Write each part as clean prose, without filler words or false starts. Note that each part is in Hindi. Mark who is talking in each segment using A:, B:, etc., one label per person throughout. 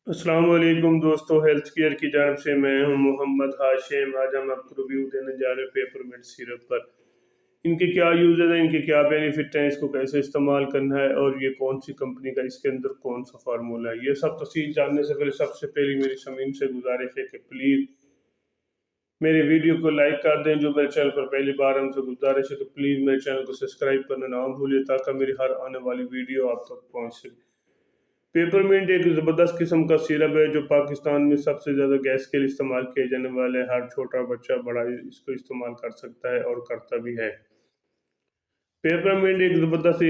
A: अस्सलाम वालेकुम दोस्तों, हेल्थ केयर की जानब से मैं हूं मोहम्मद हाशिम। आज हम आपको रिव्यू देने जा रहे हैं पेपरमिंट सिरप पर। इनके क्या यूजेस हैं, इनके क्या बेनिफिट हैं, इसको कैसे इस्तेमाल करना है और ये कौन सी कंपनी का, इसके अंदर कौन सा फार्मूला है, ये सब तफसील जानने से पहले सबसे पहले मेरी ज़मीन से गुजारिश है कि प्लीज़ मेरे वीडियो को लाइक कर दें। जो मेरे चैनल पर पहली बार हमसे गुजारिश है तो प्लीज़ मेरे चैनल को सब्सक्राइब करना ना भूलिए ताकि मेरी हर आने वाली वीडियो आप तक पहुँच सके। पेपरमिंट एक ज़बरदस्त किस्म का सिरप है जो पाकिस्तान में सबसे ज़्यादा गैस के लिए इस्तेमाल किए जाने वाले, हर छोटा बच्चा बड़ा इसको इस्तेमाल कर सकता है और करता भी है। पेपरमिंट एक ज़बरदस्त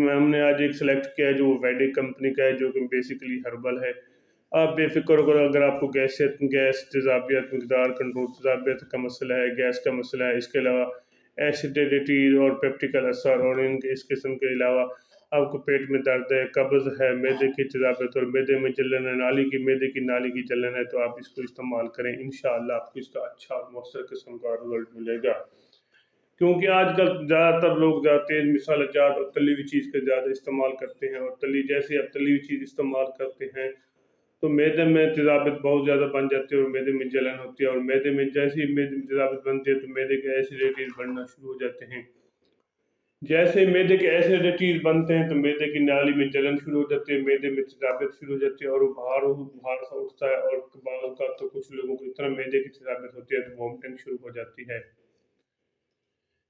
A: हमने आज एक सेलेक्ट किया है जो वैदिक कंपनी का है, जो कि बेसिकली हर्बल है। आप बेफिक्र हो, अगर आपको गैस तेज़ाबियत, मकदार कंट्रोल, तेज़ाबियत का मसला है, गैस का मसला है, इसके अलावा एसिडिटी और पेप्टिकल असर, और इनके इस किस्म के अलावा आपको पेट में दर्द है, कब्ज़ है, मैदे की तेज़ाबियत और मैदे में जलन है, मैदे की नाली की जलन है, तो आप इसको इस्तेमाल करें। इंशाअल्लाह आपको इसका अच्छा और मौसर किस्म का रिजल्ट मिलेगा। क्योंकि आजकल ज़्यादातर लोग ज़्यादा तेज़ मसाला जात और तली हुई चीज़ का ज़्यादा इस्तेमाल करते हैं, और जैसे आप तली हुई चीज़ इस्तेमाल करते हैं तो मैदे में तेज़ाबियत बहुत ज़्यादा बन जाती है और मैदे में जलन होती है, और मैदे में जैसे ही मैदे में तेज़ाबियत बनती है तो मैदे के एसिडिटीज़ बढ़ना शुरू हो जाते हैं। जैसे ही मैदे के एसिडिटीज़ बनते हैं तो मैदे की नाली में जलन शुरू हो जाती है, मैदे में तेज़ाबियत शुरू हो जाती है और वो बाहर सा उठता है, और बाज़ औक़ात तो कुछ लोगों को इतना मैदे की तेज़ाबियत होती है तो वॉमिटिंग शुरू हो जाती है।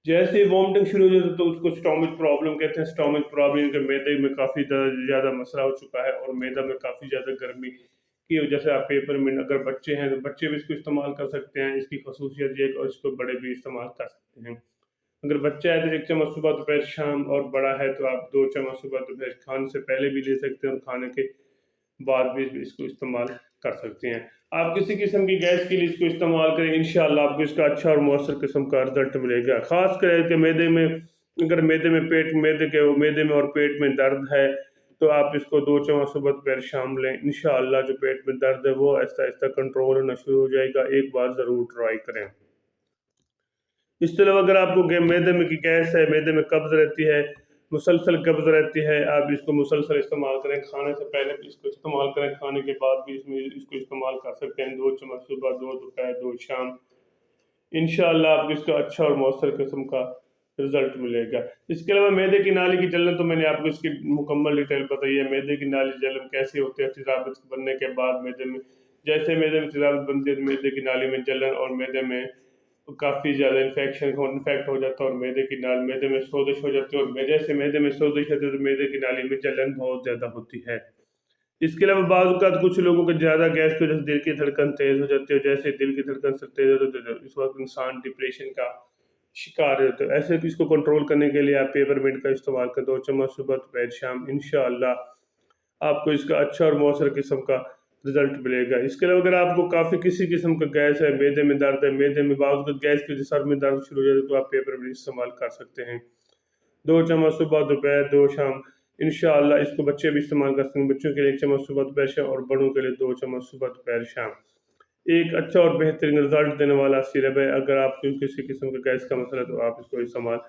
A: जैसे ही वॉमिटिंग शुरू हो जाती है तो उसको स्टोमक प्रॉब्लम कहते हैं। स्टोमक प्रॉब्लम के मैदे में काफ़ी ज़्यादा मसला हो चुका है, और मैदा में काफ़ी ज़्यादा गर्मी की वजह से आप पेपरमिंट, अगर बच्चे हैं तो बच्चे भी इसको इस्तेमाल कर सकते हैं। इसकी खसूसियत ये है, और इसको बड़े भी इस्तेमाल कर सकते हैं। अगर बच्चा है तो 1 चम्मच सुबह, दोपहर, शाम, और बड़ा है तो आप 2 चम्मच सुबह, दोपहर, खाने से पहले भी ले सकते हैं और खाने के बाद भी इसको इस्तेमाल कर सकते हैं। आप किसी किस्म की गैस के लिए इसको इस्तेमाल करें, इंशाअल्लाह आपको इसका अच्छा और मौसर किस्म का रिजल्ट मिलेगा। ख़ास करके मैदे में, अगर मैदे में और पेट में दर्द है तो आप इसको 2 चम्मच सुबह, दोपहर, शाम लें। इंशाअल्लाह जो पेट में दर्द है वो आहिस्ता-आहिस्ता कंट्रोल होना शुरू हो जाएगा। एक बार ज़रूर ट्राई करें। इसके अलावा अगर आपको मैदे में की गैस है, मैदे में कब्ज़ रहती है, मुसलसल कब्ज़ रहती है, आप इसको मुसलसल इस्तेमाल करें। खाने से पहले भी इसको इस्तेमाल करें, खाने के बाद भी इसको इस्तेमाल कर सकते हैं। 2 चम्मच सुबह, 2 दोपहर, 2 शाम। इंशाअल्लाह आपको इसका अच्छा और मौसर किस्म का रिजल्ट मिलेगा। इसके अलावा मैदे की नाली की जलन तो मैंने आपको इसकी मुकम्मल डिटेल बताई है। मैदे की नाली जलन कैसे होती है तेज़ाबियत बनने के बाद, मैदे में जैसे मैदे में तेज़ाबियत बनती है तो मैदे की नाली में जलन, और मैदे में काफ़ी ज़्यादा इन्फेक्ट हो जाता है, और मैदे में सोजिश हो जाती है, और जैसे मैदे में सोजिश होती है तो मैदे की नाली में जलन बहुत ज़्यादा होती है। इसके अलावा बाज़ औक़ात कुछ लोगों को ज़्यादा गैस की वजह से दिल की धड़कन तेज़ हो जाती है। जैसे दिल की धड़कन से तेज़ हो जाती है तो इस वक़्त इंसान डिप्रेशन का शिकार है। तो ऐसे इसको कंट्रोल करने के लिए आप पेपरमिंट का इस्तेमाल करें। 2 चम्मच सुबह, दोपहर, शाम। इंशाअल्लाह आपको इसका अच्छा और मौसर किस्म का रिजल्ट मिलेगा। इसके अलावा अगर आपको काफ़ी किसी किस्म का गैस है, मैदे में दर्द है, मैदे में बाज़ गैस की वजह से सर में दर्द शुरू हो जाए तो आप पेपरमिंट इस्तेमाल कर सकते हैं। 2 चम्मच सुबह, दोपहर, 2 शाम। इंशाअल्लाह इसको बच्चे भी इस्तेमाल कर सकते हैं। बच्चों के लिए 1 चम्मच सुबह, दोपहर, शाम, और बड़ों के लिए 2 चम्मच सुबह, दोपहर, शाम। एक अच्छा और बेहतरीन रिजल्ट देने वाला सिरप है। अगर आपको किसी किस्म का गैस का मसला है तो आप इसको इस्तेमाल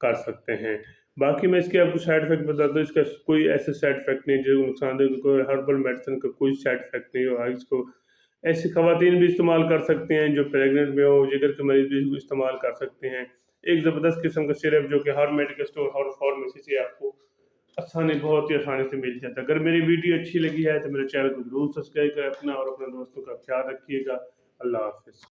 A: कर सकते हैं। बाकी मैं इसके आपको साइड इफ़ेक्ट बताता हूँ। इसका कोई ऐसे साइड इफ़ेक्ट नहीं जो नुकसानदेह, कोई हर्बल मेडिसिन का कोई साइड इफ़ेक्ट नहीं होगा। इसको ऐसी ख़वातीन भी इस्तेमाल कर सकते हैं जो प्रेग्नेंट में हो, जिगर के मरीज़ भी इसको इस्तेमाल कर सकते हैं। एक ज़बरदस्त किस्म का सिरप जो कि हर मेडिकल स्टोर, हर फार्मेसी से आपको बहुत ही आसानी से मिल जाता है। अगर मेरी वीडियो अच्छी लगी है तो मेरे चैनल को ज़रूर सब्सक्राइब करें अपना, और अपने दोस्तों का ख्याल रखिएगा। अल्लाह हाफ़िज़।